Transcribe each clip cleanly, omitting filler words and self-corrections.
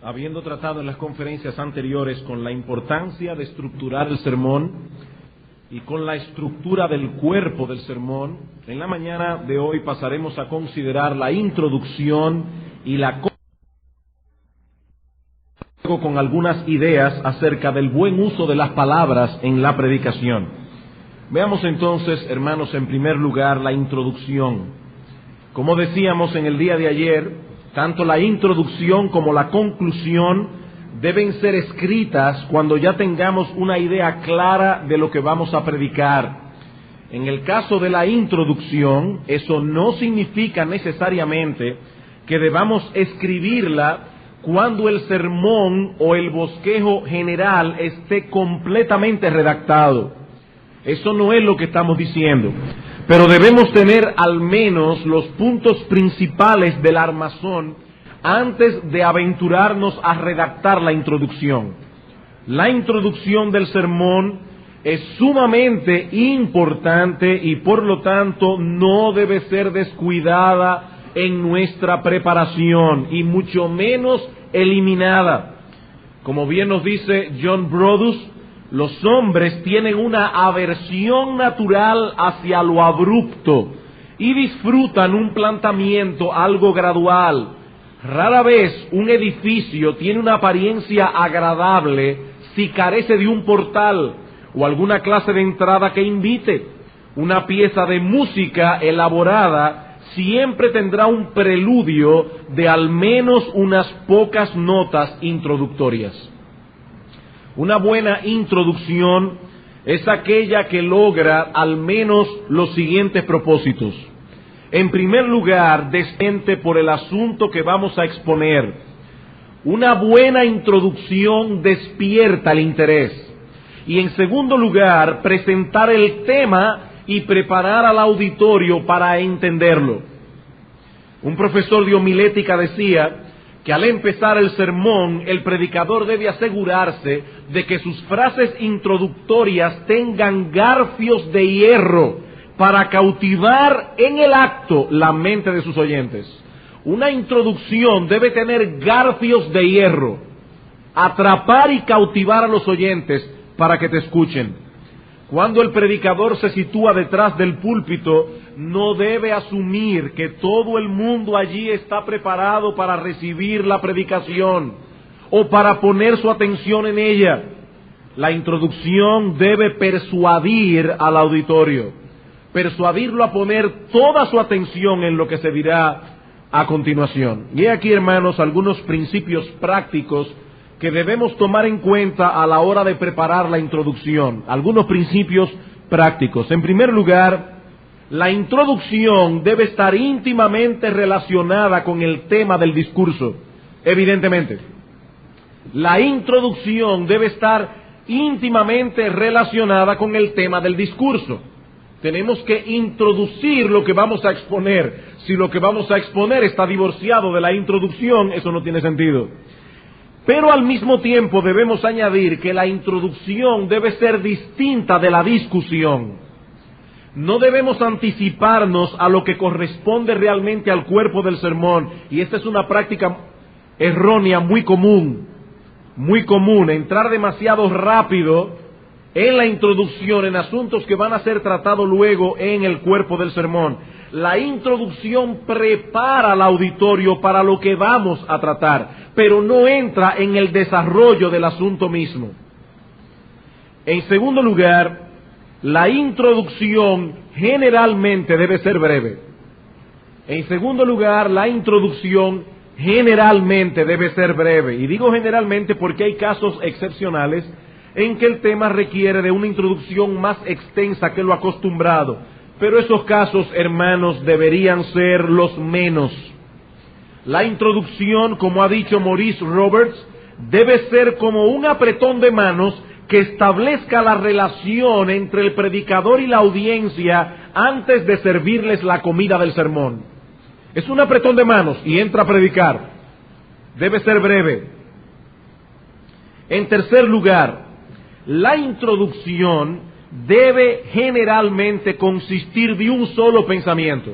Habiendo tratado en las conferencias anteriores con la importancia de estructurar el sermón y con la estructura del cuerpo del sermón, en la mañana de hoy pasaremos a considerar la introducción y la con algunas ideas acerca del buen uso de las palabras en la predicación. Veamos entonces, hermanos, en primer lugar la introducción. Como decíamos en el día de ayer, tanto la introducción como la conclusión deben ser escritas cuando ya tengamos una idea clara de lo que vamos a predicar. En el caso de la introducción, eso no significa necesariamente que debamos escribirla cuando el sermón o el bosquejo general esté completamente redactado. Eso no es lo que estamos diciendo. Pero debemos tener al menos los puntos principales del armazón antes de aventurarnos a redactar la introducción. La introducción del sermón es sumamente importante y por lo tanto no debe ser descuidada en nuestra preparación y mucho menos eliminada. Como bien nos dice John Brodus, los hombres tienen una aversión natural hacia lo abrupto y disfrutan un planteamiento algo gradual. Rara vez un edificio tiene una apariencia agradable si carece de un portal o alguna clase de entrada que invite. Una pieza de música elaborada siempre tendrá un preludio de al menos unas pocas notas introductorias. Una buena introducción es aquella que logra al menos los siguientes propósitos. En primer lugar, desciende por el asunto que vamos a exponer. Una buena introducción despierta el interés. Y en segundo lugar, presentar el tema y preparar al auditorio para entenderlo. Un profesor de homilética decía que al empezar el sermón, el predicador debe asegurarse de que sus frases introductorias tengan garfios de hierro para cautivar en el acto la mente de sus oyentes. Una introducción debe tener garfios de hierro, atrapar y cautivar a los oyentes para que te escuchen. Cuando el predicador se sitúa detrás del púlpito, no debe asumir que todo el mundo allí está preparado para recibir la predicación o para poner su atención en ella. La introducción debe persuadir al auditorio, persuadirlo a poner toda su atención en lo que se dirá a continuación. Y aquí, hermanos, algunos principios prácticos que debemos tomar en cuenta a la hora de preparar la introducción. Algunos principios prácticos. En primer lugar, la introducción debe estar íntimamente relacionada con el tema del discurso. Evidentemente, la introducción debe estar íntimamente relacionada con el tema del discurso. Tenemos que introducir lo que vamos a exponer. Si lo que vamos a exponer está divorciado de la introducción, eso no tiene sentido. Pero al mismo tiempo debemos añadir que la introducción debe ser distinta de la discusión. No debemos anticiparnos a lo que corresponde realmente al cuerpo del sermón, y esta es una práctica errónea muy común, entrar demasiado rápido en la introducción en asuntos que van a ser tratados luego en el cuerpo del sermón. La introducción prepara al auditorio para lo que vamos a tratar, pero no entra en el desarrollo del asunto mismo. En segundo lugar, la introducción generalmente debe ser breve. En segundo lugar, la introducción generalmente debe ser breve. Y digo generalmente porque hay casos excepcionales en que el tema requiere de una introducción más extensa que lo acostumbrado. Pero esos casos, hermanos, deberían ser los menos. La introducción, como ha dicho Maurice Roberts, debe ser como un apretón de manos que establezca la relación entre el predicador y la audiencia antes de servirles la comida del sermón. Es un apretón de manos y entra a predicar. Debe ser breve. En tercer lugar, la introducción debe generalmente consistir de un solo pensamiento.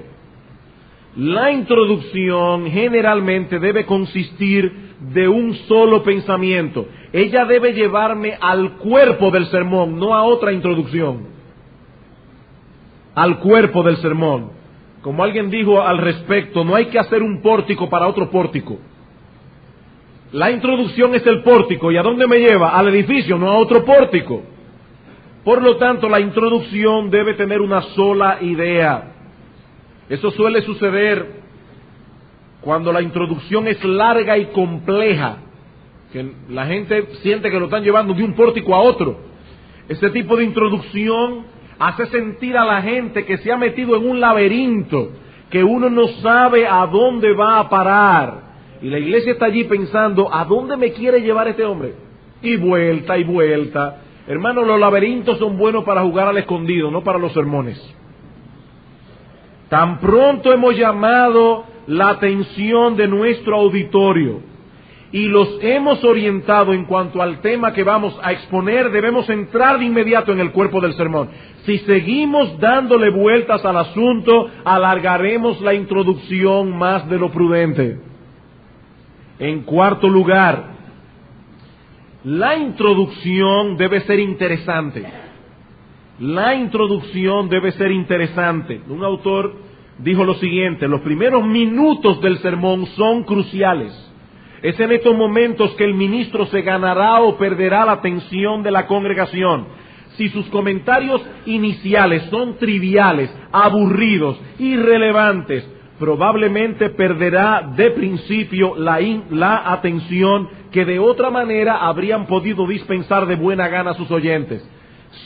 La introducción generalmente debe consistir de un solo pensamiento. Ella debe llevarme al cuerpo del sermón, no a otra introducción. Al cuerpo del sermón. Como alguien dijo al respecto, no hay que hacer un pórtico para otro pórtico. La introducción es el pórtico, ¿y a dónde me lleva? Al edificio, no a otro pórtico. Por lo tanto, la introducción debe tener una sola idea. Eso suele suceder cuando la introducción es larga y compleja, que la gente siente que lo están llevando de un pórtico a otro. Ese tipo de introducción hace sentir a la gente que se ha metido en un laberinto, que uno no sabe a dónde va a parar. Y la iglesia está allí pensando, ¿a dónde me quiere llevar este hombre? Y vuelta y vuelta. Hermanos, los laberintos son buenos para jugar al escondido, no para los sermones. Tan pronto hemos llamado la atención de nuestro auditorio y los hemos orientado en cuanto al tema que vamos a exponer, debemos entrar de inmediato en el cuerpo del sermón. Si seguimos dándole vueltas al asunto, alargaremos la introducción más de lo prudente. En cuarto lugar, la introducción debe ser interesante. La introducción debe ser interesante. Un autor dijo lo siguiente: los primeros minutos del sermón son cruciales. Es en estos momentos que el ministro se ganará o perderá la atención de la congregación. Si sus comentarios iniciales son triviales, aburridos, irrelevantes, probablemente perderá de principio la atención que de otra manera habrían podido dispensar de buena gana a sus oyentes.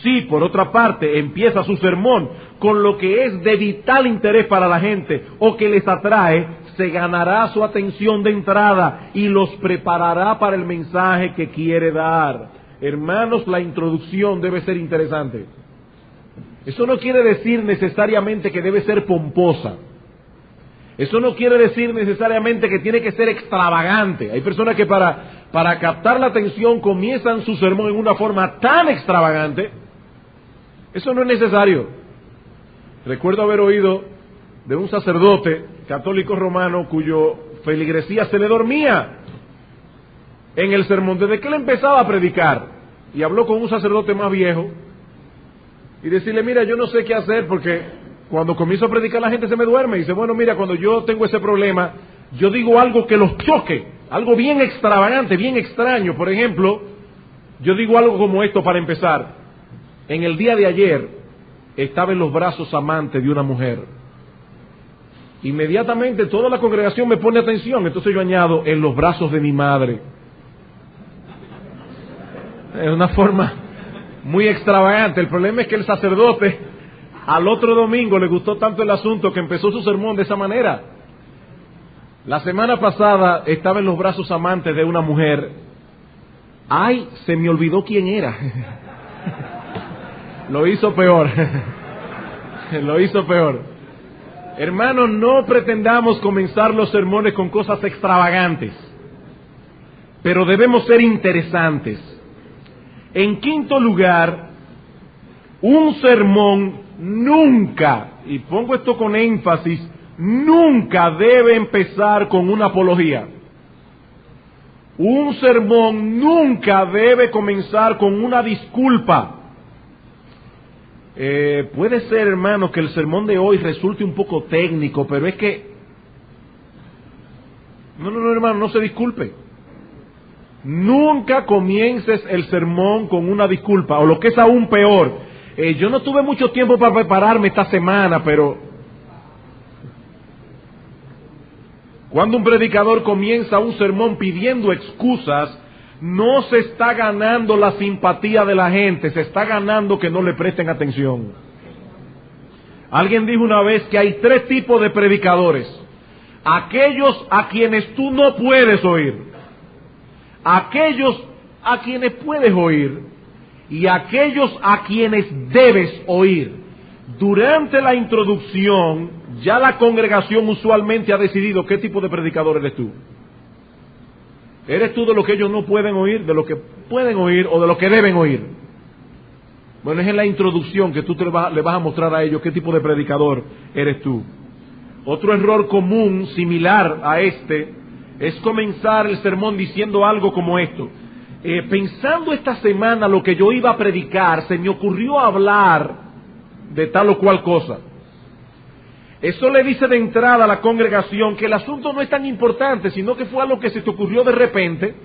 Si, por otra parte, empieza su sermón con lo que es de vital interés para la gente o que les atrae, se ganará su atención de entrada y los preparará para el mensaje que quiere dar. Hermanos, la introducción debe ser interesante. Eso no quiere decir necesariamente que debe ser pomposa. Eso no quiere decir necesariamente que tiene que ser extravagante. Hay personas que para captar la atención comienzan su sermón en una forma tan extravagante. Eso no es necesario. Recuerdo haber oído de un sacerdote católico romano cuyo feligresía se le dormía en el sermón desde que él empezaba a predicar, y habló con un sacerdote más viejo y decirle: mira, yo no sé qué hacer porque cuando comienzo a predicar la gente se me duerme. Y dice: bueno, mira, cuando yo tengo ese problema, yo digo algo que los choque, algo bien extravagante, bien extraño. Por ejemplo, yo digo algo como esto para empezar: en el día de ayer estaba en los brazos amantes de una mujer. Inmediatamente toda la congregación me pone atención, entonces yo añado: en los brazos de mi madre. Es una forma muy extravagante. El problema es que el sacerdote al otro domingo le gustó tanto el asunto que empezó su sermón de esa manera. La semana pasada estaba en los brazos amantes de una mujer. ¡Ay! Se me olvidó quién era. Lo hizo peor. Lo hizo peor. Hermanos, no pretendamos comenzar los sermones con cosas extravagantes, pero debemos ser interesantes. En quinto lugar, un sermón nunca, y pongo esto con énfasis, nunca debe empezar con una apología. Un sermón nunca debe comenzar con una disculpa. Puede ser, hermano, que el sermón de hoy resulte un poco técnico, pero es que no, hermano, no se disculpe. Nunca comiences el sermón con una disculpa, o lo que es aún peor: yo no tuve mucho tiempo para prepararme esta semana, pero... Cuando un predicador comienza un sermón pidiendo excusas, no se está ganando la simpatía de la gente, se está ganando que no le presten atención. Alguien dijo una vez que hay 3 tipos de predicadores: aquellos a quienes tú no puedes oír, aquellos a quienes puedes oír y aquellos a quienes debes oír. Durante la introducción, ya la congregación usualmente ha decidido qué tipo de predicador eres tú. ¿Eres tú de lo que ellos no pueden oír, de lo que pueden oír o de lo que deben oír? Bueno, es en la introducción que tú le vas a mostrar a ellos qué tipo de predicador eres tú. Otro error común, similar a este, es comenzar el sermón diciendo algo como esto. Pensando esta semana lo que yo iba a predicar, se me ocurrió hablar de tal o cual cosa. Eso le dice de entrada a la congregación que el asunto no es tan importante, sino que fue algo que se te ocurrió de repente,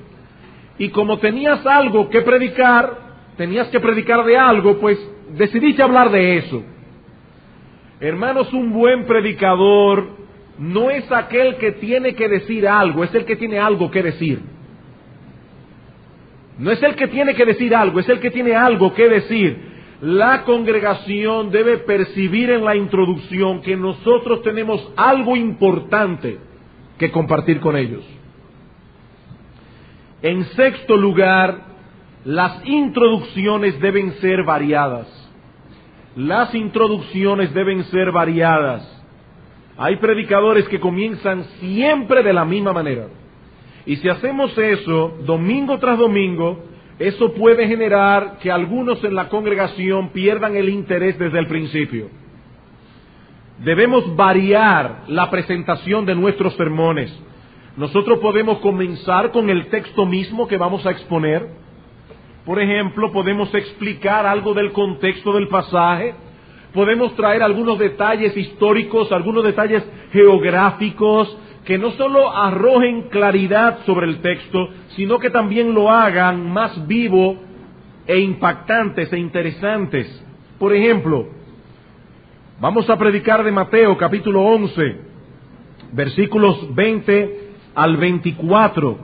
y como tenías algo que predicar, tenías que predicar de algo, pues decidiste hablar de eso. Hermanos, un buen predicador no es aquel que tiene que decir algo, es el que tiene algo que decir. No es el que tiene que decir algo, es el que tiene algo que decir. La congregación debe percibir en la introducción que nosotros tenemos algo importante que compartir con ellos. En sexto lugar, las introducciones deben ser variadas. Las introducciones deben ser variadas. Hay predicadores que comienzan siempre de la misma manera. Y si hacemos eso domingo tras domingo, eso puede generar que algunos en la congregación pierdan el interés desde el principio. Debemos variar la presentación de nuestros sermones. Nosotros podemos comenzar con el texto mismo que vamos a exponer. Por ejemplo, podemos explicar algo del contexto del pasaje. Podemos traer algunos detalles históricos, algunos detalles geográficos, que no solo arrojen claridad sobre el texto, sino que también lo hagan más vivo e impactantes e interesantes. Por ejemplo, vamos a predicar de Mateo capítulo 11, versículos 20 al 24.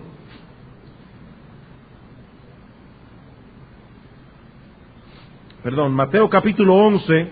Mateo capítulo 11,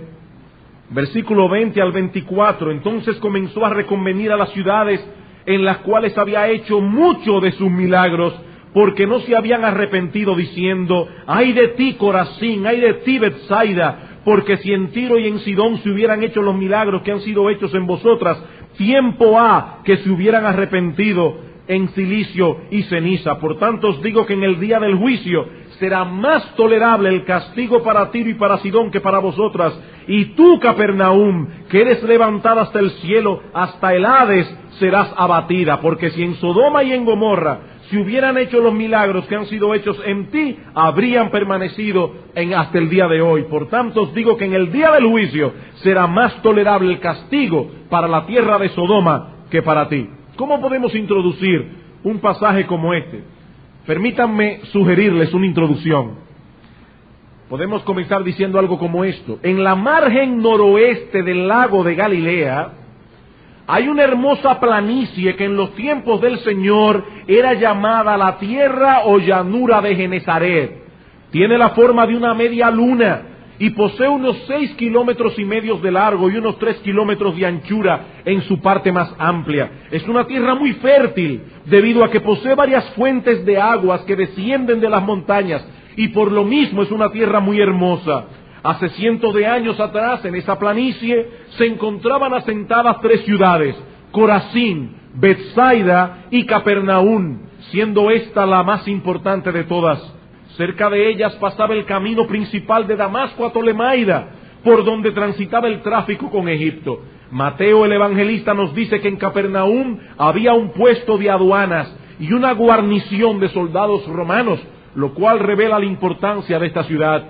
versículo 20 al 24. Entonces comenzó a reconvenir a las ciudades en las cuales había hecho mucho de sus milagros, porque no se habían arrepentido, diciendo: ay de ti, Corazín, ay de ti, Betsaida, porque si en Tiro y en Sidón se hubieran hecho los milagros que han sido hechos en vosotras, tiempo ha que se hubieran arrepentido en cilicio y ceniza. Por tanto os digo que en el día del juicio será más tolerable el castigo para Tiro y para Sidón que para vosotras. Y tú, Capernaum, que eres levantada hasta el cielo, hasta el Hades serás abatida, porque si en Sodoma y en Gomorra se hubieran hecho los milagros que han sido hechos en ti, habrían permanecido hasta el día de hoy. Por tanto os digo que en el día del juicio será más tolerable el castigo para la tierra de Sodoma que para ti. ¿Cómo podemos introducir un pasaje como este? Permítanme sugerirles una introducción. Podemos comenzar diciendo algo como esto. En la margen noroeste del lago de Galilea hay una hermosa planicie que en los tiempos del Señor era llamada la tierra o llanura de Genezaret. Tiene la forma de una media luna y posee unos 6,5 kilómetros de largo y unos 3 kilómetros de anchura en su parte más amplia. Es una tierra muy fértil debido a que posee varias fuentes de aguas que descienden de las montañas, y por lo mismo es una tierra muy hermosa. Hace cientos de años atrás, en esa planicie, se encontraban asentadas 3 ciudades: Corazín, Betsaida y Capernaum, siendo esta la más importante de todas. Cerca de ellas pasaba el camino principal de Damasco a Tolemaida, por donde transitaba el tráfico con Egipto. Mateo, el evangelista, nos dice que en Capernaum había un puesto de aduanas y una guarnición de soldados romanos, lo cual revela la importancia de esta ciudad.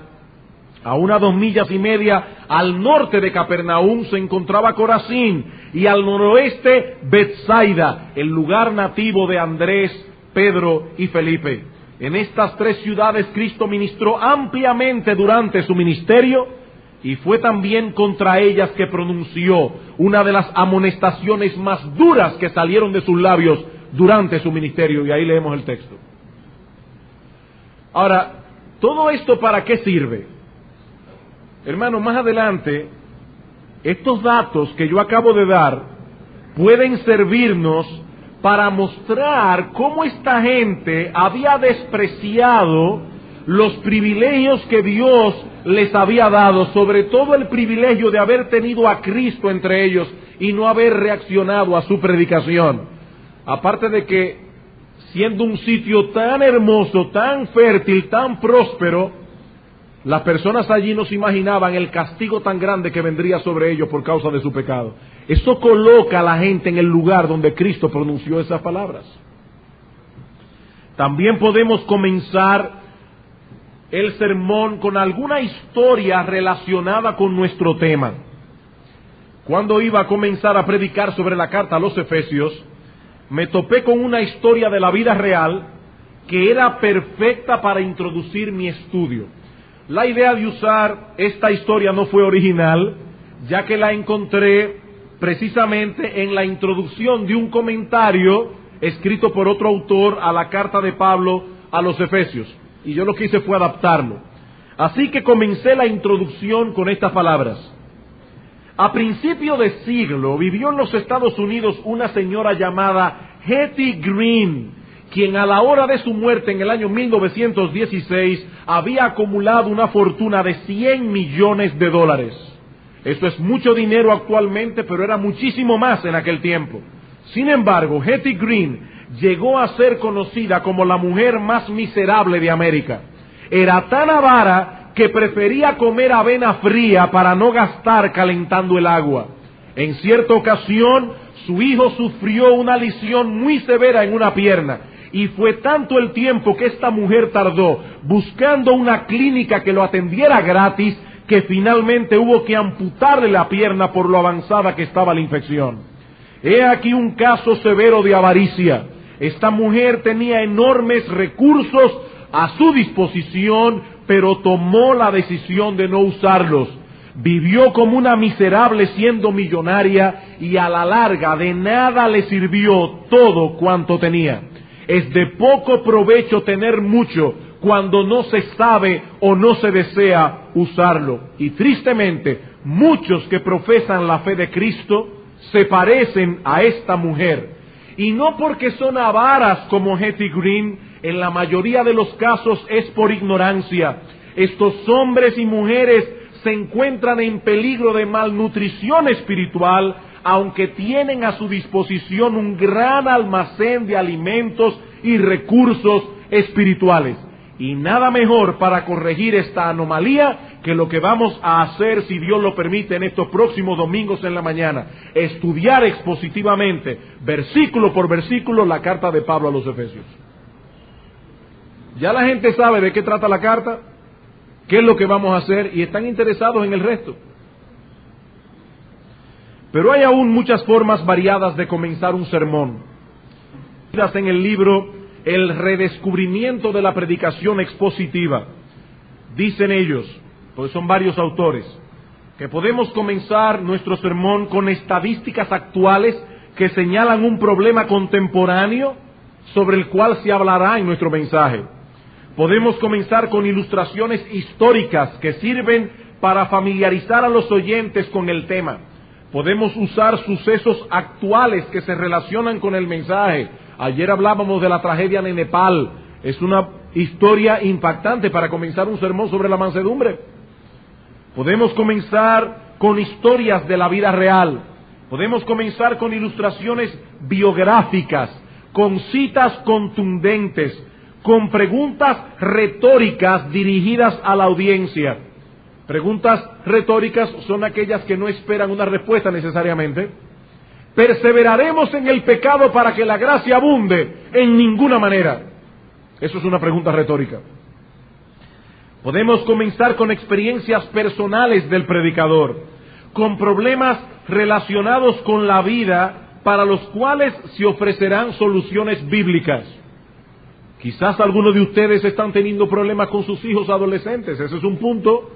A unas 2,5 millas al norte de Capernaum se encontraba Corazín, y al noroeste Betsaida, el lugar nativo de Andrés, Pedro y Felipe. En estas 3 ciudades Cristo ministró ampliamente durante su ministerio, y fue también contra ellas que pronunció una de las amonestaciones más duras que salieron de sus labios durante su ministerio. Y ahí leemos el texto. Ahora, ¿todo esto para qué sirve? Hermano, más adelante, estos datos que yo acabo de dar pueden servirnos para mostrar cómo esta gente había despreciado los privilegios que Dios les había dado, sobre todo el privilegio de haber tenido a Cristo entre ellos y no haber reaccionado a su predicación. Aparte de que, siendo un sitio tan hermoso, tan fértil, tan próspero, las personas allí no se imaginaban el castigo tan grande que vendría sobre ellos por causa de su pecado. Eso coloca a la gente en el lugar donde Cristo pronunció esas palabras. También podemos comenzar el sermón con alguna historia relacionada con nuestro tema. Cuando iba a comenzar a predicar sobre la carta a los Efesios, me topé con una historia de la vida real que era perfecta para introducir mi estudio. La idea de usar esta historia no fue original, ya que la encontré precisamente en la introducción de un comentario escrito por otro autor a la carta de Pablo a los Efesios, y yo lo que hice fue adaptarlo. Así que comencé la introducción con estas palabras. A principio de siglo vivió en los Estados Unidos una señora llamada Hetty Green, quien a la hora de su muerte en el año 1916 había acumulado una fortuna de $100 millones. Esto es mucho dinero actualmente, pero era muchísimo más en aquel tiempo. Sin embargo, Hetty Green llegó a ser conocida como la mujer más miserable de América. Era tan avara que prefería comer avena fría para no gastar calentando el agua. En cierta ocasión, su hijo sufrió una lesión muy severa en una pierna, y fue tanto el tiempo que esta mujer tardó buscando una clínica que lo atendiera gratis, que finalmente hubo que amputarle la pierna por lo avanzada que estaba la infección. He aquí un caso severo de avaricia. Esta mujer tenía enormes recursos a su disposición, pero tomó la decisión de no usarlos. Vivió como una miserable siendo millonaria, y a la larga de nada le sirvió todo cuanto tenía. Es de poco provecho tener mucho cuando no se sabe o no se desea usarlo. Y tristemente, muchos que profesan la fe de Cristo se parecen a esta mujer. Y no porque son avaras como Hetty Green, en la mayoría de los casos es por ignorancia. Estos hombres y mujeres se encuentran en peligro de malnutrición espiritual, aunque tienen a su disposición un gran almacén de alimentos y recursos espirituales. Y nada mejor para corregir esta anomalía que lo que vamos a hacer, si Dios lo permite, en estos próximos domingos en la mañana: estudiar expositivamente, versículo por versículo, la carta de Pablo a los Efesios. Ya la gente sabe de qué trata la carta, qué es lo que vamos a hacer, y están interesados en el resto. Pero hay aún muchas formas variadas de comenzar un sermón. En el libro El redescubrimiento de la predicación expositiva, dicen ellos, pues son varios autores, que podemos comenzar nuestro sermón con estadísticas actuales que señalan un problema contemporáneo sobre el cual se hablará en nuestro mensaje. Podemos comenzar con ilustraciones históricas que sirven para familiarizar a los oyentes con el tema. Podemos usar sucesos actuales que se relacionan con el mensaje. Ayer hablábamos de la tragedia de Nepal. Es una historia impactante para comenzar un sermón sobre la mansedumbre. Podemos comenzar con historias de la vida real. Podemos comenzar con ilustraciones biográficas, con citas contundentes, con preguntas retóricas dirigidas a la audiencia. Preguntas retóricas son aquellas que no esperan una respuesta necesariamente. ¿Perseveraremos en el pecado para que la gracia abunde? En ninguna manera. Eso es una pregunta retórica. Podemos comenzar con experiencias personales del predicador, con problemas relacionados con la vida para los cuales se ofrecerán soluciones bíblicas. Quizás algunos de ustedes están teniendo problemas con sus hijos adolescentes. Ese es un punto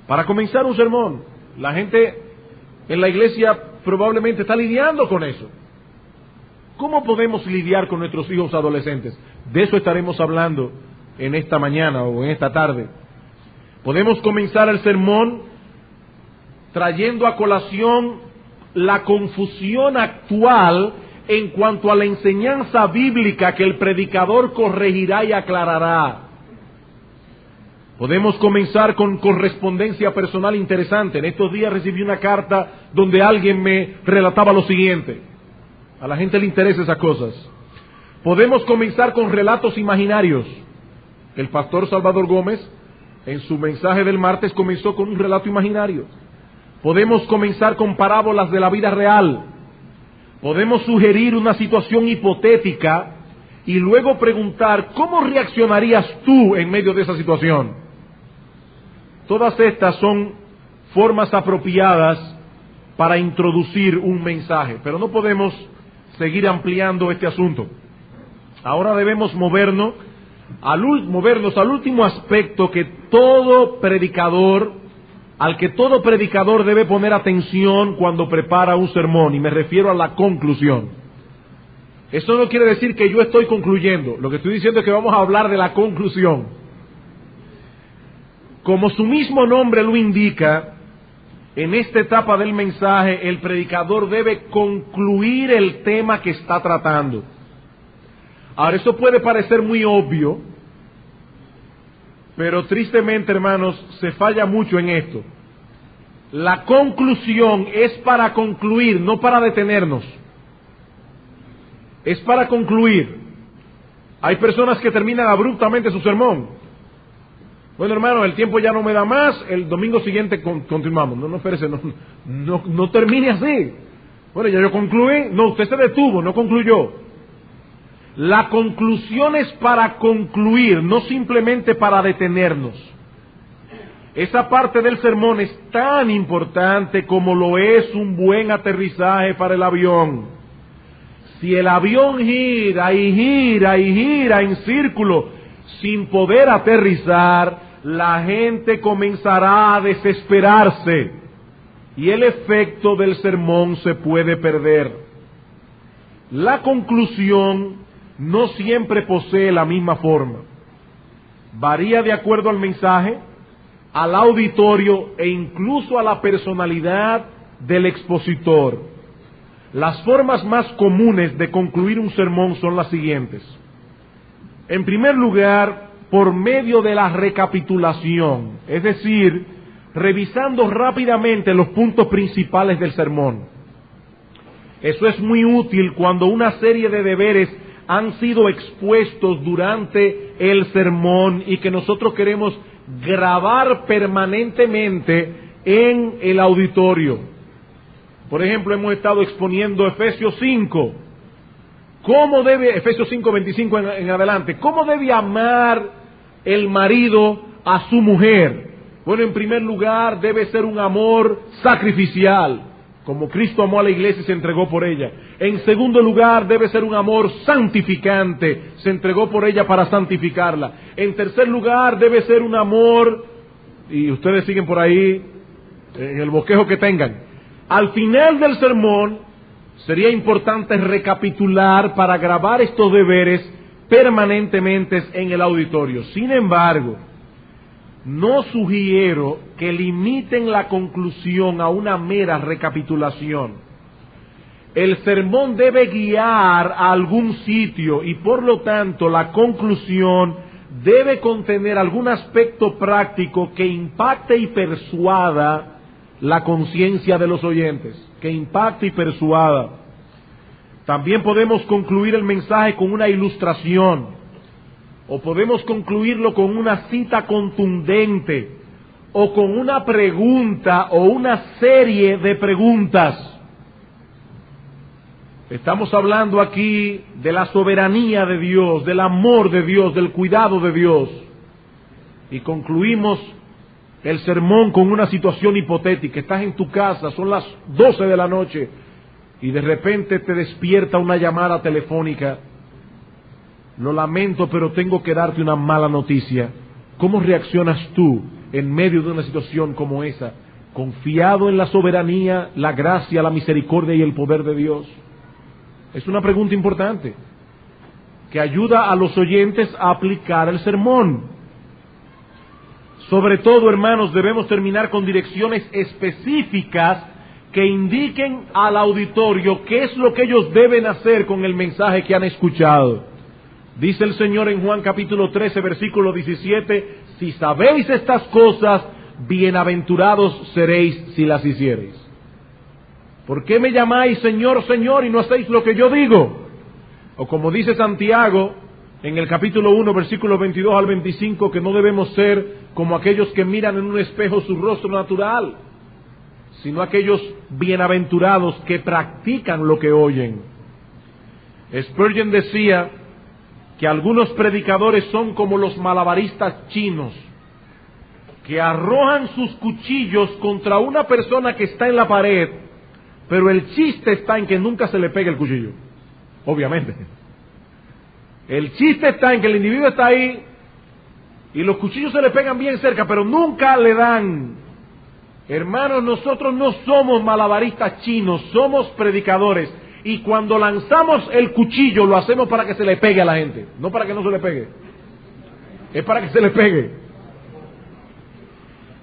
para comenzar un sermón. La gente en la iglesia probablemente está lidiando con eso. ¿Cómo podemos lidiar con nuestros hijos adolescentes? De eso estaremos hablando en esta mañana o en esta tarde. Podemos comenzar el sermón trayendo a colación la confusión actual en cuanto a la enseñanza bíblica que el predicador corregirá y aclarará. Podemos comenzar con correspondencia personal interesante. En estos días recibí una carta donde alguien me relataba lo siguiente. A la gente le interesan esas cosas. Podemos comenzar con relatos imaginarios. El pastor Salvador Gómez, en su mensaje del martes, comenzó con un relato imaginario. Podemos comenzar con parábolas de la vida real. Podemos sugerir una situación hipotética y luego preguntar cómo reaccionarías tú en medio de esa situación. Todas estas son formas apropiadas para introducir un mensaje, pero no podemos seguir ampliando este asunto. Ahora debemos movernos al último aspecto al que todo predicador debe poner atención cuando prepara un sermón, y me refiero a la conclusión. Eso no quiere decir que yo estoy concluyendo, lo que estoy diciendo es que vamos a hablar de la conclusión. Como su mismo nombre lo indica, en esta etapa del mensaje el predicador debe concluir el tema que está tratando. Ahora, eso puede parecer muy obvio, pero tristemente, hermanos, se falla mucho en esto. La conclusión es para concluir, no para detenernos. Es para concluir. Hay personas que terminan abruptamente su sermón. Bueno, hermano, el tiempo ya no me da más, el domingo siguiente continuamos. No, espérese, no termine así. Bueno, ya yo concluí. No, usted se detuvo, no concluyó. La conclusión es para concluir, no simplemente para detenernos. Esa parte del sermón es tan importante como lo es un buen aterrizaje para el avión. Si el avión gira y gira y gira en círculo sin poder aterrizar, la gente comenzará a desesperarse y el efecto del sermón se puede perder. La conclusión no siempre posee la misma forma. Varía de acuerdo al mensaje, al auditorio e incluso a la personalidad del expositor. Las formas más comunes de concluir un sermón son las siguientes. En primer lugar, por medio de la recapitulación, es decir, revisando rápidamente los puntos principales del sermón. Eso es muy útil cuando una serie de deberes han sido expuestos durante el sermón y que nosotros queremos grabar permanentemente en el auditorio. Por ejemplo, hemos estado exponiendo Efesios 5. Efesios 5:25 en adelante. ¿Cómo debe amar el marido a su mujer? Bueno, en primer lugar, debe ser un amor sacrificial, como Cristo amó a la iglesia y se entregó por ella. En segundo lugar, debe ser un amor santificante, se entregó por ella para santificarla. En tercer lugar, debe ser un amor, y ustedes siguen por ahí, en el bosquejo que tengan. Al final del sermón, sería importante recapitular para grabar estos deberes permanentemente en el auditorio. Sin embargo, no sugiero que limiten la conclusión a una mera recapitulación. El sermón debe guiar a algún sitio y por lo tanto la conclusión debe contener algún aspecto práctico que impacte y persuada la conciencia de los oyentes, que impacte y persuada. También podemos concluir el mensaje con una ilustración, o podemos concluirlo con una cita contundente, o con una pregunta o una serie de preguntas. Estamos hablando aquí de la soberanía de Dios, del amor de Dios, del cuidado de Dios. Y concluimos el sermón con una situación hipotética. Estás en tu casa, son las 12 de la noche, y de repente te despierta una llamada telefónica. Lo lamento, pero tengo que darte una mala noticia. ¿Cómo reaccionas tú en medio de una situación como esa? ¿Confiado en la soberanía, la gracia, la misericordia y el poder de Dios? Es una pregunta importante que ayuda a los oyentes a aplicar el sermón. Sobre todo, hermanos, debemos terminar con direcciones específicas que indiquen al auditorio qué es lo que ellos deben hacer con el mensaje que han escuchado. Dice el Señor en Juan capítulo 13, versículo 17, si sabéis estas cosas, bienaventurados seréis si las hiciereis. ¿Por qué me llamáis Señor, Señor, y no hacéis lo que yo digo? O como dice Santiago en el capítulo 1, versículos 22 al 25, que no debemos ser como aquellos que miran en un espejo su rostro natural, sino aquellos bienaventurados que practican lo que oyen. Spurgeon decía que algunos predicadores son como los malabaristas chinos, que arrojan sus cuchillos contra una persona que está en la pared, pero el chiste está en que nunca se le pegue el cuchillo, obviamente. El chiste está en que el individuo está ahí y los cuchillos se le pegan bien cerca, pero nunca le dan. Hermanos, nosotros no somos malabaristas chinos, somos predicadores. Y cuando lanzamos el cuchillo lo hacemos para que se le pegue a la gente, no para que no se le pegue. Es para que se le pegue.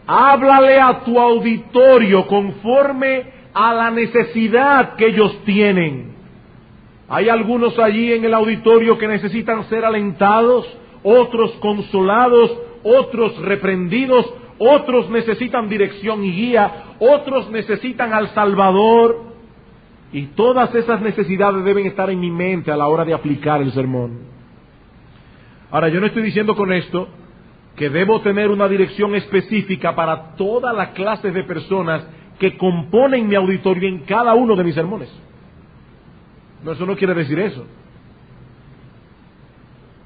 Háblale a tu auditorio conforme a la necesidad que ellos tienen. Hay algunos allí en el auditorio que necesitan ser alentados, otros consolados, otros reprendidos, otros necesitan dirección y guía, otros necesitan al Salvador. Y todas esas necesidades deben estar en mi mente a la hora de aplicar el sermón. Ahora, yo no estoy diciendo con esto que debo tener una dirección específica para todas las clases de personas que componen mi auditorio en cada uno de mis sermones. No, eso no quiere decir eso.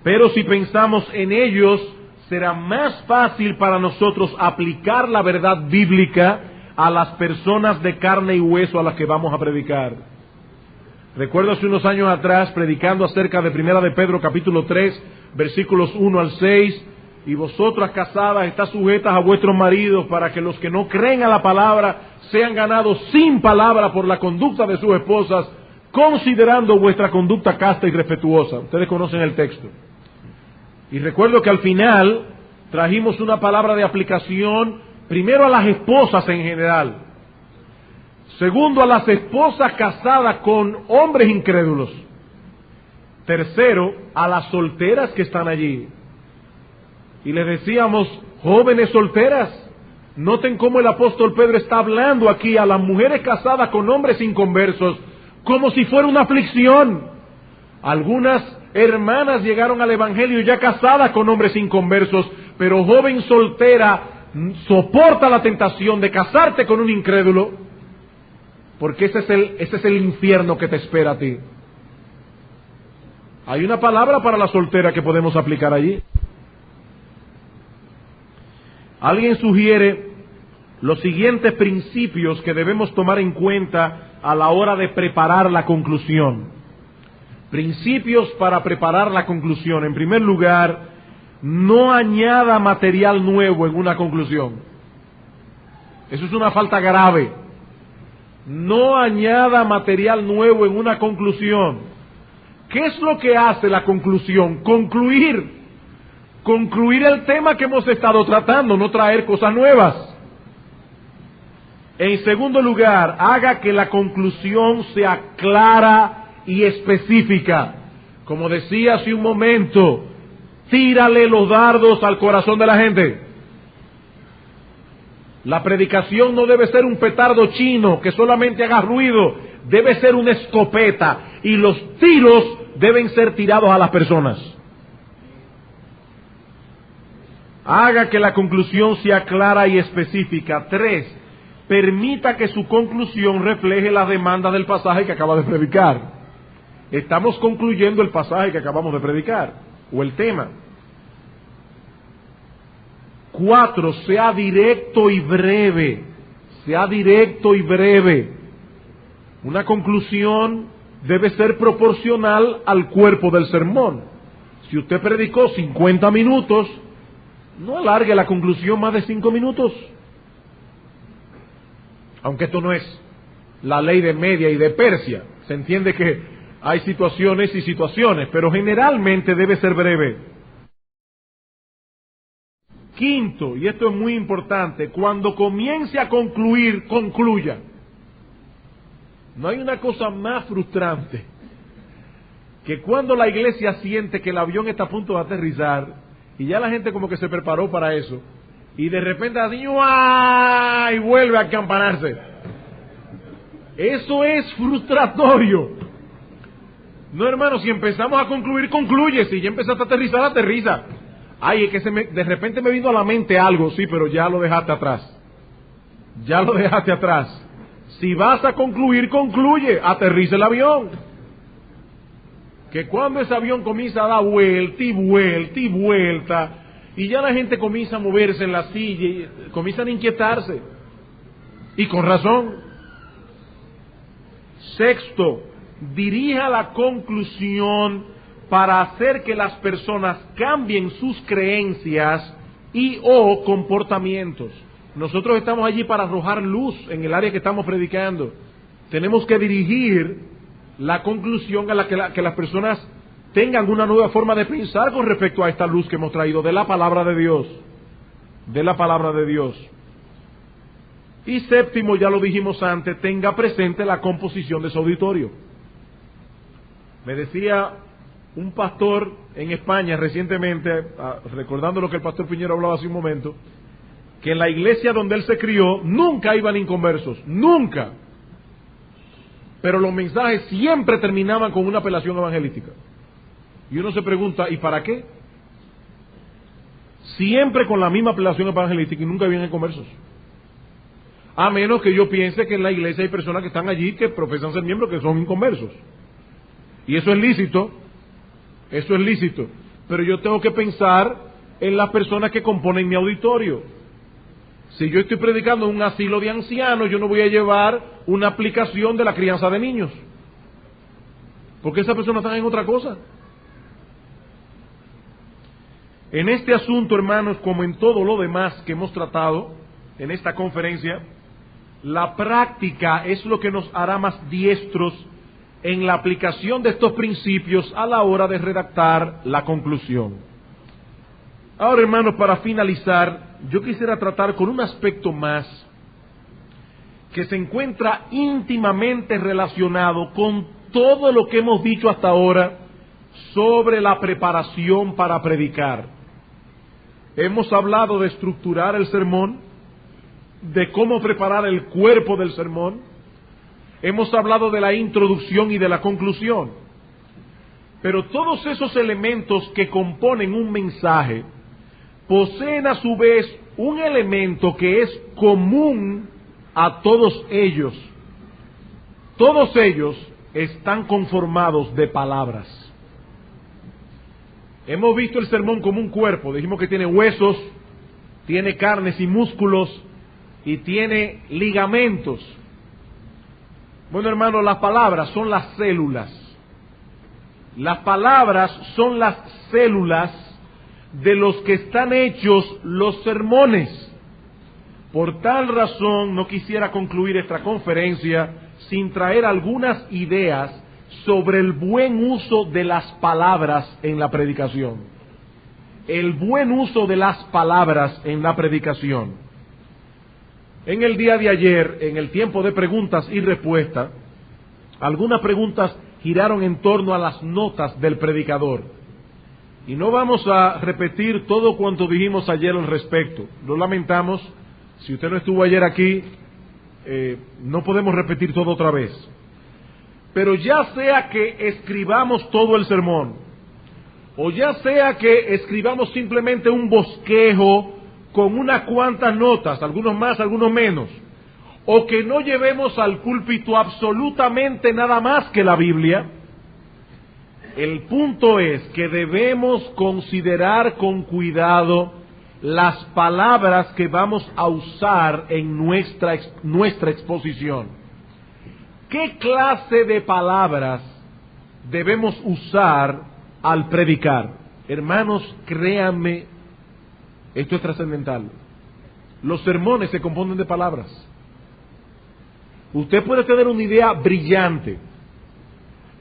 Pero si pensamos en ellos, será más fácil para nosotros aplicar la verdad bíblica a las personas de carne y hueso a las que vamos a predicar. Recuerdo hace unos años atrás, predicando acerca de Primera de Pedro, capítulo 3, versículos 1 al 6, y vosotras casadas estás sujetas a vuestros maridos para que los que no creen a la palabra sean ganados sin palabra por la conducta de sus esposas, considerando vuestra conducta casta y respetuosa. Ustedes conocen el texto. Y recuerdo que al final trajimos una palabra de aplicación, primero a las esposas en general, segundo a las esposas casadas con hombres incrédulos, tercero a las solteras que están allí. Y les decíamos, jóvenes solteras, noten cómo el apóstol Pedro está hablando aquí a las mujeres casadas con hombres inconversos, como si fuera una aflicción. Algunas hermanas llegaron al evangelio ya casadas con hombres inconversos, pero joven soltera, soporta la tentación de casarte con un incrédulo, porque ese es el infierno que te espera a ti. Hay una palabra para la soltera que podemos aplicar allí. Alguien sugiere los siguientes principios que debemos tomar en cuenta a la hora de preparar la conclusión. Principios para preparar la conclusión. En primer lugar, no añada material nuevo en una conclusión. Eso es una falta grave. No añada material nuevo en una conclusión. ¿Qué es lo que hace la conclusión? Concluir el tema que hemos estado tratando, no traer cosas nuevas. En segundo lugar, haga que la conclusión sea clara y específica. Como decía hace un momento, tírale los dardos al corazón de la gente. La predicación no debe ser un petardo chino que solamente haga ruido, debe ser una escopeta y los tiros deben ser tirados a las personas. Haga que la conclusión sea clara y específica. 3. Permita que su conclusión refleje las demandas del pasaje que acaba de predicar. Estamos concluyendo el pasaje que acabamos de predicar, o el tema. 4. Sea directo y breve. Sea directo y breve. Una conclusión debe ser proporcional al cuerpo del sermón. Si usted predicó 50 minutos, no alargue la conclusión más de 5 minutos. Aunque esto no es la ley de Media y de Persia. Se entiende que hay situaciones y situaciones, pero generalmente debe ser breve. 5, y esto es muy importante, cuando comience a concluir, concluya. No hay una cosa más frustrante que cuando la iglesia siente que el avión está a punto de aterrizar y ya la gente como que se preparó para eso, y de repente así, ¡ay!, y vuelve a acampanarse. Eso es frustratorio. No, hermano, si empezamos a concluir, concluye. Si ya empezaste a aterrizar, aterriza. Ay, es que de repente me vino a la mente algo, sí, pero ya lo dejaste atrás. Ya lo dejaste atrás. Si vas a concluir, concluye. Aterriza el avión. Que cuando ese avión comienza a dar vuelta y vuelta y vuelta, y ya la gente comienza a moverse en la silla y comienzan a inquietarse. Y con razón. Sexto, dirija la conclusión para hacer que las personas cambien sus creencias y o comportamientos. Nosotros estamos allí para arrojar luz en el área que estamos predicando. Tenemos que dirigir la conclusión a la que las personas tengan una nueva forma de pensar con respecto a esta luz que hemos traído de la palabra de Dios. De la palabra de Dios. Y séptimo, ya lo dijimos antes, tenga presente la composición de su auditorio. Me decía un pastor en España recientemente, recordando lo que el pastor Piñero hablaba hace un momento, que en la iglesia donde él se crió nunca iban inconversos, nunca. Pero los mensajes siempre terminaban con una apelación evangelística. Y uno se pregunta, ¿y para qué? Siempre con la misma apelación evangelística y nunca vienen inconversos. A menos que yo piense que en la iglesia hay personas que están allí que profesan ser miembros que son inconversos. Y eso es lícito. Eso es lícito. Pero yo tengo que pensar en las personas que componen mi auditorio. Si yo estoy predicando en un asilo de ancianos, yo no voy a llevar una aplicación de la crianza de niños. Porque esas personas están en otra cosa. En este asunto, hermanos, como en todo lo demás que hemos tratado en esta conferencia, la práctica es lo que nos hará más diestros en la aplicación de estos principios a la hora de redactar la conclusión. Ahora, hermanos, para finalizar, yo quisiera tratar con un aspecto más que se encuentra íntimamente relacionado con todo lo que hemos dicho hasta ahora sobre la preparación para predicar. Hemos hablado de estructurar el sermón, de cómo preparar el cuerpo del sermón. Hemos hablado de la introducción y de la conclusión. Pero todos esos elementos que componen un mensaje poseen a su vez un elemento que es común a todos ellos. Todos ellos están conformados de palabras. Hemos visto el sermón como un cuerpo. Dijimos que tiene huesos, tiene carnes y músculos y tiene ligamentos. Bueno, hermanos, las palabras son las células. Las palabras son las células de los que están hechos los sermones. Por tal razón, no quisiera concluir esta conferencia sin traer algunas ideas sobre el buen uso de las palabras en la predicación. El buen uso de las palabras en la predicación. En el día de ayer, en el tiempo de preguntas y respuestas, algunas preguntas giraron en torno a las notas del predicador. Y no vamos a repetir todo cuanto dijimos ayer al respecto. Lo lamentamos. Si usted no estuvo ayer aquí, no podemos repetir todo otra vez. Pero ya sea que escribamos todo el sermón, o ya sea que escribamos simplemente un bosquejo con unas cuantas notas, algunos más, algunos menos, o que no llevemos al púlpito absolutamente nada más que la Biblia, el punto es que debemos considerar con cuidado las palabras que vamos a usar en nuestra exposición. ¿Qué clase de palabras debemos usar al predicar? Hermanos, créanme, esto es trascendental. Los sermones se componen de palabras. Usted puede tener una idea brillante,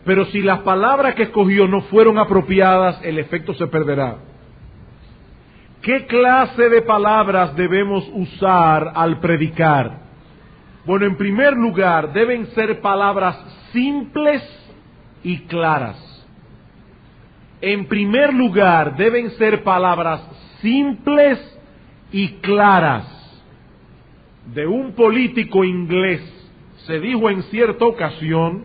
pero si las palabras que escogió no fueron apropiadas, el efecto se perderá. ¿Qué clase de palabras debemos usar al predicar? Bueno, en primer lugar, deben ser palabras simples y claras. En primer lugar, deben ser palabras simples y claras. De un político inglés se dijo en cierta ocasión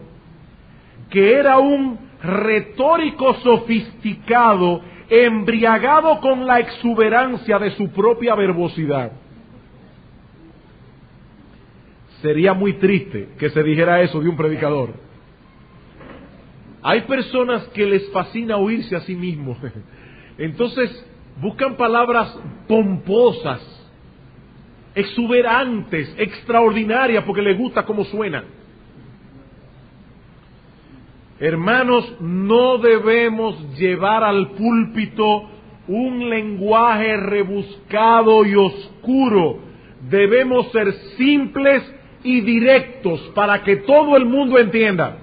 que era un retórico sofisticado, embriagado con la exuberancia de su propia verbosidad. Sería muy triste que se dijera eso de un predicador. Hay personas que les fascina oírse a sí mismos. Entonces buscan palabras pomposas, exuberantes, extraordinarias, porque les gusta cómo suenan. Hermanos, no debemos llevar al púlpito un lenguaje rebuscado y oscuro. Debemos ser simples y directos para que todo el mundo entienda.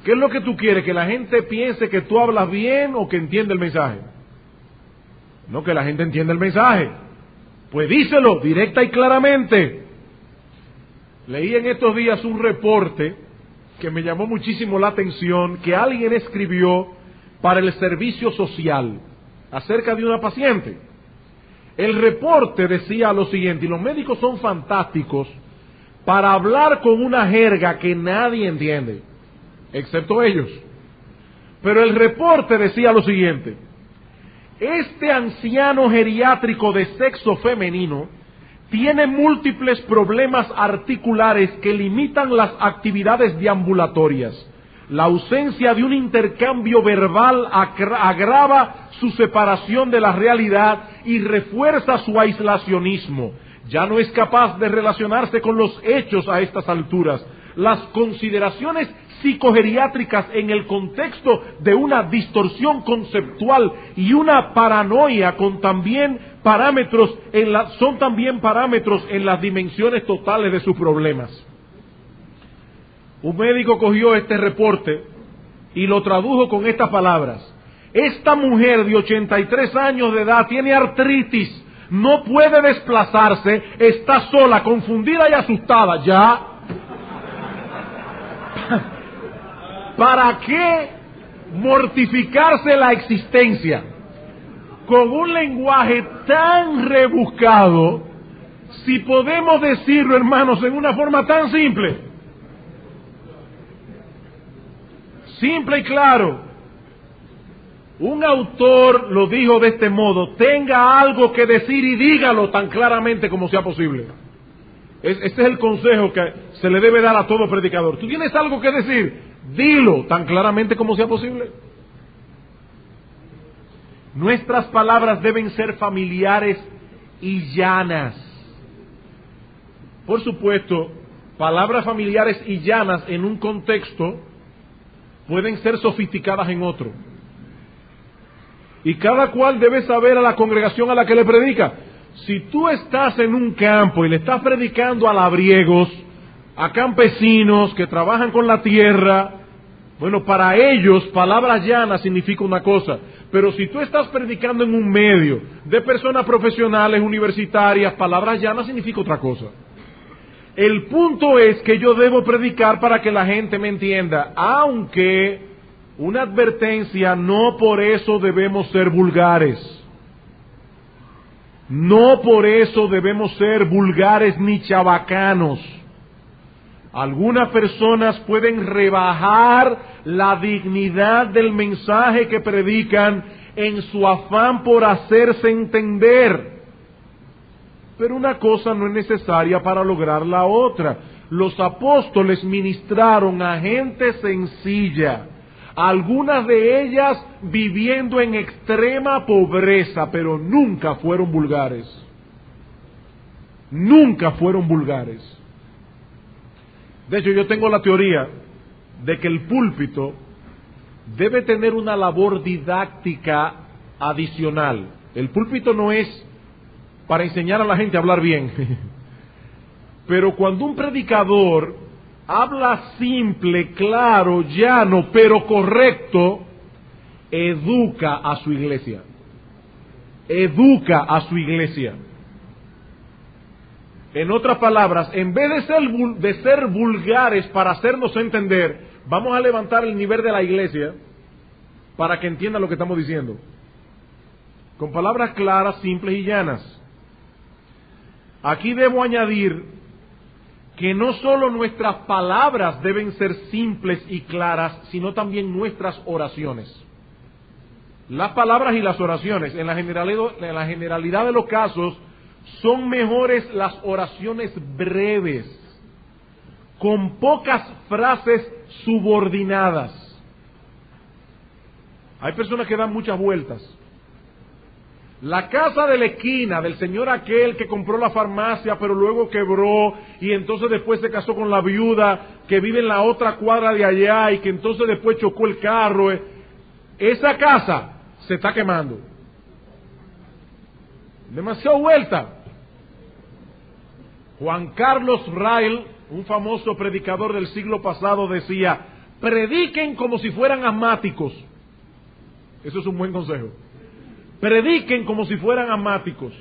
¿Qué es lo que tú quieres? ¿Que la gente piense que tú hablas bien o que entiende el mensaje? No, que la gente entienda el mensaje. Pues díselo directa y claramente. Leí en estos días un reporte que me llamó muchísimo la atención, que alguien escribió para el servicio social acerca de una paciente. El reporte decía lo siguiente, y los médicos son fantásticos para hablar con una jerga que nadie entiende, excepto ellos. Pero el reporte decía lo siguiente: este anciano geriátrico de sexo femenino tiene múltiples problemas articulares que limitan las actividades deambulatorias. La ausencia de un intercambio verbal agrava su separación de la realidad y refuerza su aislacionismo. Ya no es capaz de relacionarse con los hechos a estas alturas. Las consideraciones psicogeriátricas en el contexto de una distorsión conceptual y una paranoia son también parámetros en las dimensiones totales de sus problemas. Un médico cogió este reporte y lo tradujo con estas palabras: esta mujer de 83 años de edad tiene artritis, no puede desplazarse, está sola, confundida y asustada. Ya. ¿Para qué mortificarse la existencia con un lenguaje tan rebuscado si podemos decirlo, hermanos, en una forma tan simple? Simple y claro. Un autor lo dijo de este modo: tenga algo que decir y dígalo tan claramente como sea posible. Este es el consejo que se le debe dar a todo predicador. Tú tienes algo que decir, dilo tan claramente como sea posible. Nuestras palabras deben ser familiares y llanas. Por supuesto, palabras familiares y llanas en un contexto pueden ser sofisticadas en otro. Y cada cual debe saber a la congregación a la que le predica. Si tú estás en un campo y le estás predicando a labriegos, a campesinos que trabajan con la tierra, bueno, para ellos palabras llanas significa una cosa. Pero si tú estás predicando en un medio de personas profesionales, universitarias, palabras llanas significa otra cosa. El punto es que yo debo predicar para que la gente me entienda, aunque una advertencia: no por eso debemos ser vulgares. No por eso debemos ser vulgares ni chabacanos. Algunas personas pueden rebajar la dignidad del mensaje que predican en su afán por hacerse entender. Pero una cosa no es necesaria para lograr la otra. Los apóstoles ministraron a gente sencilla, algunas de ellas viviendo en extrema pobreza, pero nunca fueron vulgares. Nunca fueron vulgares. De hecho, yo tengo la teoría de que el púlpito debe tener una labor didáctica adicional. El púlpito no es para enseñar a la gente a hablar bien. Pero cuando un predicador habla simple, claro, llano, pero correcto, educa a su iglesia. Educa a su iglesia. En otras palabras, en vez de ser vulgares para hacernos entender, vamos a levantar el nivel de la iglesia para que entienda lo que estamos diciendo. Con palabras claras, simples y llanas. Aquí debo añadir que no solo nuestras palabras deben ser simples y claras, sino también nuestras oraciones. Las palabras y las oraciones, en la generalidad de los casos, son mejores las oraciones breves, con pocas frases subordinadas. Hay personas que dan muchas vueltas. La casa de la esquina del señor aquel que compró la farmacia pero luego quebró y entonces después se casó con la viuda que vive en la otra cuadra de allá y que entonces después chocó el carro. Esa casa se está quemando. Demasiado vuelta. Juan Carlos Rail, un famoso predicador del siglo pasado, decía: prediquen como si fueran asmáticos. Eso es un buen consejo. Prediquen como si fueran asmáticos.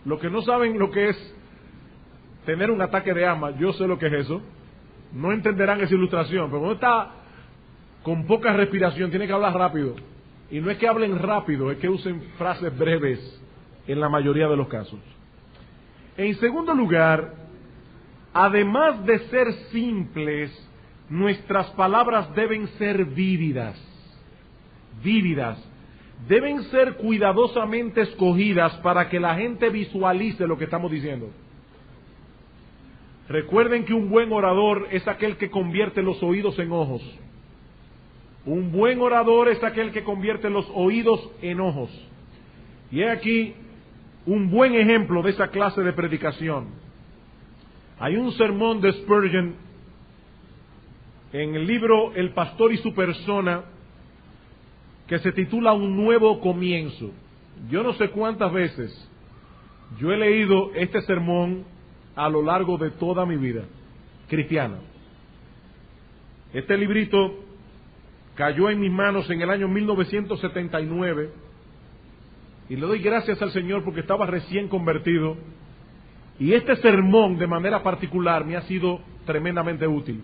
Los que no saben lo que es tener un ataque de asma, yo sé lo que es eso. No entenderán esa ilustración, pero cuando está con poca respiración tiene que hablar rápido. Y no es que hablen rápido, es que usen frases breves en la mayoría de los casos. En segundo lugar, además de ser simples, nuestras palabras deben ser vívidas. Vívidas. Deben ser cuidadosamente escogidas para que la gente visualice lo que estamos diciendo. Recuerden que un buen orador es aquel que convierte los oídos en ojos. Un buen orador es aquel que convierte los oídos en ojos. Y he aquí un buen ejemplo de esa clase de predicación. Hay un sermón de Spurgeon en el libro El pastor y su persona que se titula Un nuevo comienzo. Yo no sé cuántas veces yo he leído este sermón a lo largo de toda mi vida cristiana. Este librito cayó en mis manos en el año 1979 y le doy gracias al Señor porque estaba recién convertido y este sermón de manera particular me ha sido tremendamente útil.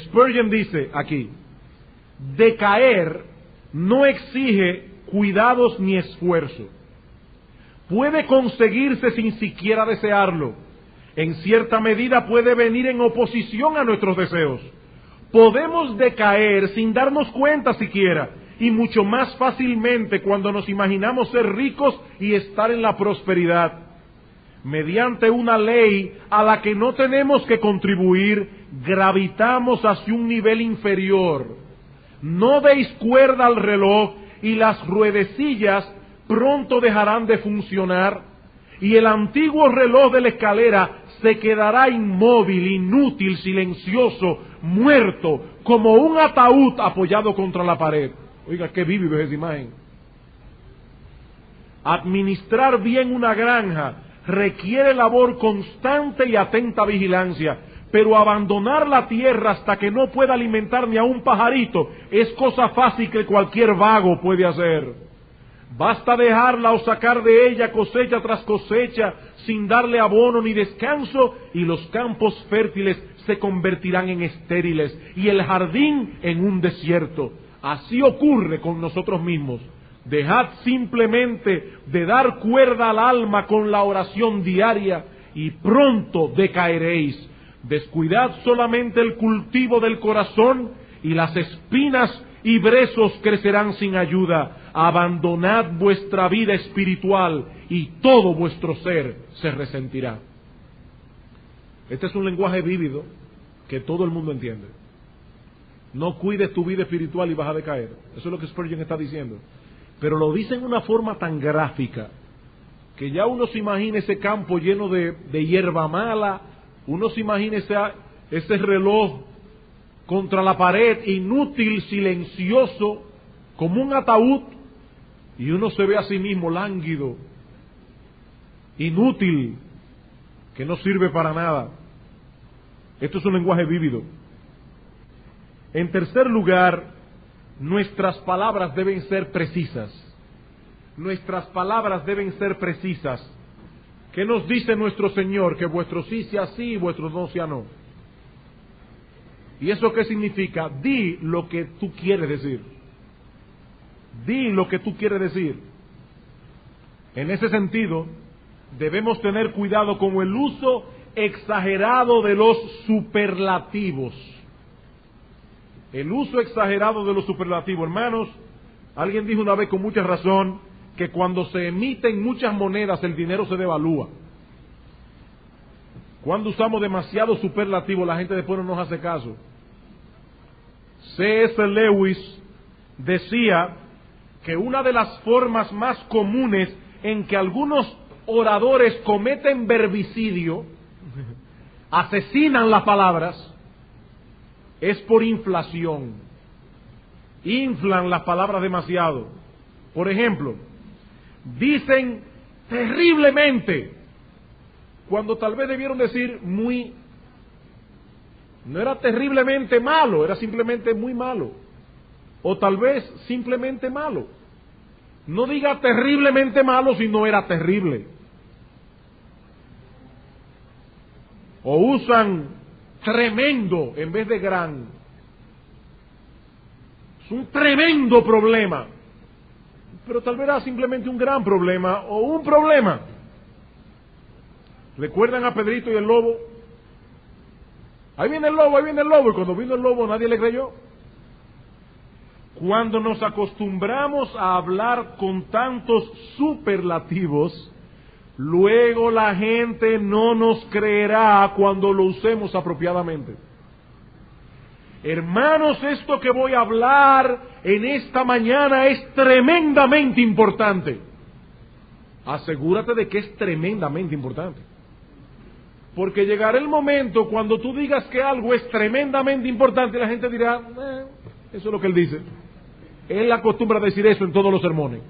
Spurgeon dice aquí: decaer no exige cuidados ni esfuerzo. Puede conseguirse sin siquiera desearlo. En cierta medida puede venir en oposición a nuestros deseos. Podemos decaer sin darnos cuenta siquiera, y mucho más fácilmente cuando nos imaginamos ser ricos y estar en la prosperidad. Mediante una ley a la que no tenemos que contribuir, gravitamos hacia un nivel inferior. No deis cuerda al reloj y las ruedecillas pronto dejarán de funcionar y el antiguo reloj de la escalera se quedará inmóvil, inútil, silencioso, muerto, como un ataúd apoyado contra la pared. Oiga, qué vívida es esa imagen. Administrar bien una granja requiere labor constante y atenta vigilancia. Pero abandonar la tierra hasta que no pueda alimentar ni a un pajarito es cosa fácil que cualquier vago puede hacer. Basta dejarla o sacar de ella cosecha tras cosecha sin darle abono ni descanso y los campos fértiles se convertirán en estériles y el jardín en un desierto. Así ocurre con nosotros mismos. Dejad simplemente de dar cuerda al alma con la oración diaria y pronto decaeréis. Descuidad solamente el cultivo del corazón y las espinas y brezos crecerán sin ayuda. Abandonad vuestra vida espiritual y todo vuestro ser se resentirá. Este es un lenguaje vívido que todo el mundo entiende. No cuides tu vida espiritual y vas a decaer. Eso es lo que Spurgeon está diciendo. Pero lo dice en una forma tan gráfica que ya uno se imagina ese campo lleno de hierba mala. Uno se imagina ese reloj contra la pared, inútil, silencioso, como un ataúd, y uno se ve a sí mismo lánguido, inútil, que no sirve para nada. Esto es un lenguaje vívido. En tercer lugar, nuestras palabras deben ser precisas. Nuestras palabras deben ser precisas. ¿Qué nos dice nuestro Señor? Que vuestro sí sea sí y vuestro no sea no. ¿Y eso qué significa? Di lo que tú quieres decir. Di lo que tú quieres decir. En ese sentido, debemos tener cuidado con el uso exagerado de los superlativos. El uso exagerado de los superlativos. Hermanos, alguien dijo una vez con mucha razón que cuando se emiten muchas monedas el dinero se devalúa. Cuando usamos demasiado superlativo la gente después no nos hace caso. C.S. Lewis decía que una de las formas más comunes en que algunos oradores cometen verbicidio, asesinan las palabras, es por inflación. Inflan las palabras demasiado. Por ejemplo, dicen terriblemente, cuando tal vez debieron decir muy. No era terriblemente malo, era simplemente muy malo. O tal vez simplemente malo. No diga terriblemente malo si no era terrible. O usan tremendo en vez de gran. Es un tremendo problema. Pero tal vez era simplemente un gran problema o un problema. ¿Recuerdan a Pedrito y el lobo? Ahí viene el lobo, ahí viene el lobo. Y cuando vino el lobo nadie le creyó. Cuando nos acostumbramos a hablar con tantos superlativos, luego la gente no nos creerá cuando lo usemos apropiadamente. Hermanos, esto que voy a hablar en esta mañana es tremendamente importante. Asegúrate de que es tremendamente importante. Porque llegará el momento cuando tú digas que algo es tremendamente importante y la gente dirá, eso es lo que él dice. Él acostumbra a decir eso en todos los sermones.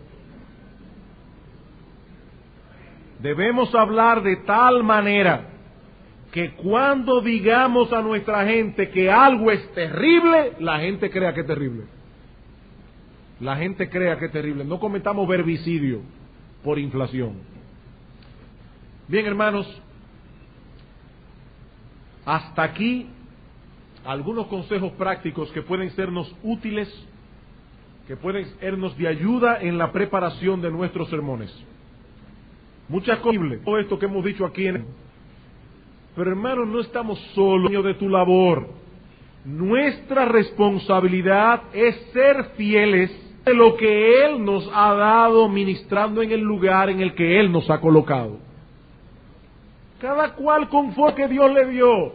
Debemos hablar de tal manera que cuando digamos a nuestra gente que algo es terrible, la gente crea que es terrible. La gente crea que es terrible. No cometamos verbicidio por inflación. Bien, hermanos, hasta aquí algunos consejos prácticos que pueden sernos útiles, que pueden sernos de ayuda en la preparación de nuestros sermones. Muchas cosas, todo esto que hemos dicho aquí pero hermanos, no estamos solos de tu labor. Nuestra responsabilidad es ser fieles de lo que Él nos ha dado ministrando en el lugar en el que Él nos ha colocado. Cada cual conforme que Dios le dio.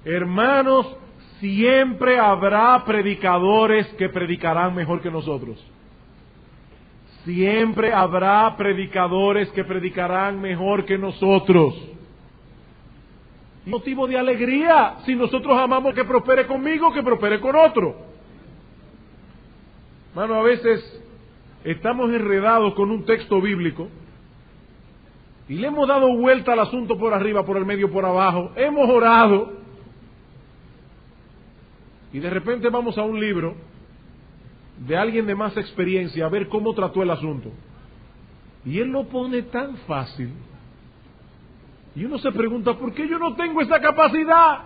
Hermanos, siempre habrá predicadores que predicarán mejor que nosotros. Siempre habrá predicadores que predicarán mejor que nosotros. Motivo de alegría, si nosotros amamos que prospere conmigo, que prospere con otro. Hermano, a veces estamos enredados con un texto bíblico y le hemos dado vuelta al asunto por arriba, por el medio, por abajo, hemos orado y de repente vamos a un libro de alguien de más experiencia a ver cómo trató el asunto y él lo pone tan fácil y uno se pregunta, ¿por qué yo no tengo esa capacidad?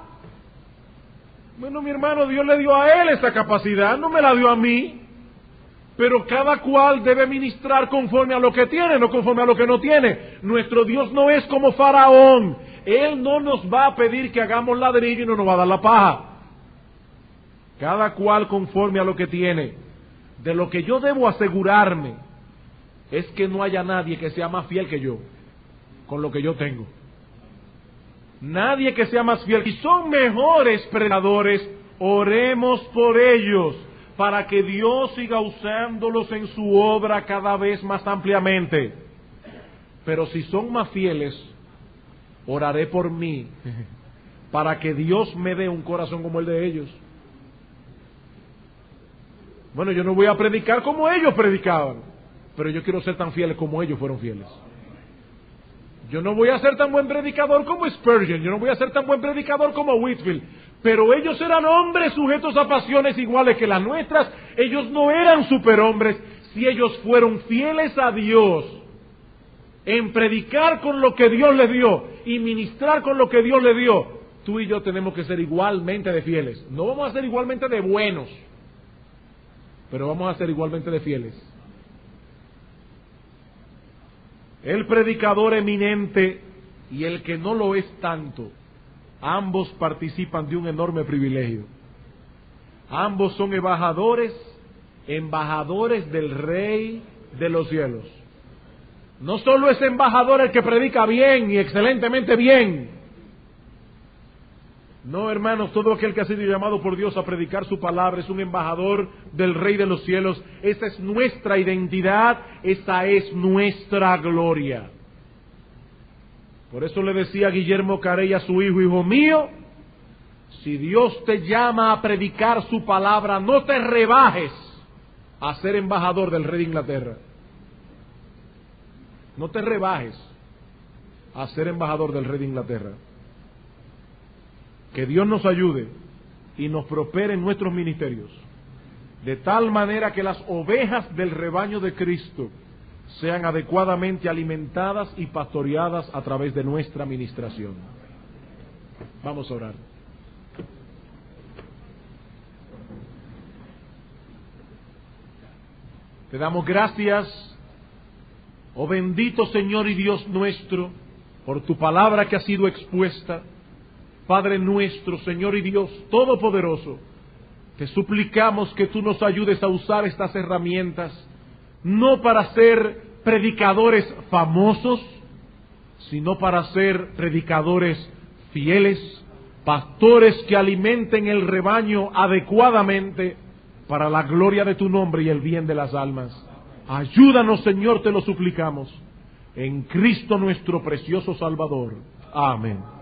Bueno, mi hermano, Dios le dio a él esa capacidad, no me la dio a mí. Pero cada cual debe ministrar conforme a lo que tiene, no conforme a lo que no tiene. Nuestro Dios no es como Faraón. Él no nos va a pedir que hagamos ladrillo y no nos va a dar la paja. Cada cual conforme a lo que tiene. De lo que yo debo asegurarme es que no haya nadie que sea más fiel que yo con lo que yo tengo. Nadie que sea más fiel. Si son mejores predicadores, oremos por ellos, para que Dios siga usándolos en su obra cada vez más ampliamente. Pero si son más fieles, oraré por mí, para que Dios me dé un corazón como el de ellos. Bueno, yo no voy a predicar como ellos predicaban, pero yo quiero ser tan fieles como ellos fueron fieles. Yo no voy a ser tan buen predicador como Spurgeon, yo no voy a ser tan buen predicador como Whitefield, pero ellos eran hombres sujetos a pasiones iguales que las nuestras. Ellos no eran superhombres. Si ellos fueron fieles a Dios en predicar con lo que Dios les dio y ministrar con lo que Dios les dio, tú y yo tenemos que ser igualmente de fieles. No vamos a ser igualmente de buenos, pero vamos a ser igualmente de fieles. El predicador eminente y el que no lo es tanto, ambos participan de un enorme privilegio. Ambos son embajadores del Rey de los cielos. No solo es embajador el que predica bien y excelentemente bien. No, hermanos, todo aquel que ha sido llamado por Dios a predicar su palabra es un embajador del Rey de los cielos. Esa es nuestra identidad, esa es nuestra gloria. Por eso le decía Guillermo Carey a su hijo mío, si Dios te llama a predicar su palabra, no te rebajes a ser embajador del Rey de Inglaterra. No te rebajes a ser embajador del Rey de Inglaterra. Que Dios nos ayude y nos prospere en nuestros ministerios, de tal manera que las ovejas del rebaño de Cristo sean adecuadamente alimentadas y pastoreadas a través de nuestra ministración. Vamos a orar. Te damos gracias, oh bendito Señor y Dios nuestro, por tu palabra que ha sido expuesta. Padre nuestro, Señor y Dios Todopoderoso, te suplicamos que tú nos ayudes a usar estas herramientas, no para ser predicadores famosos, sino para ser predicadores fieles, pastores que alimenten el rebaño adecuadamente para la gloria de tu nombre y el bien de las almas. Ayúdanos, Señor, te lo suplicamos, en Cristo nuestro precioso Salvador. Amén.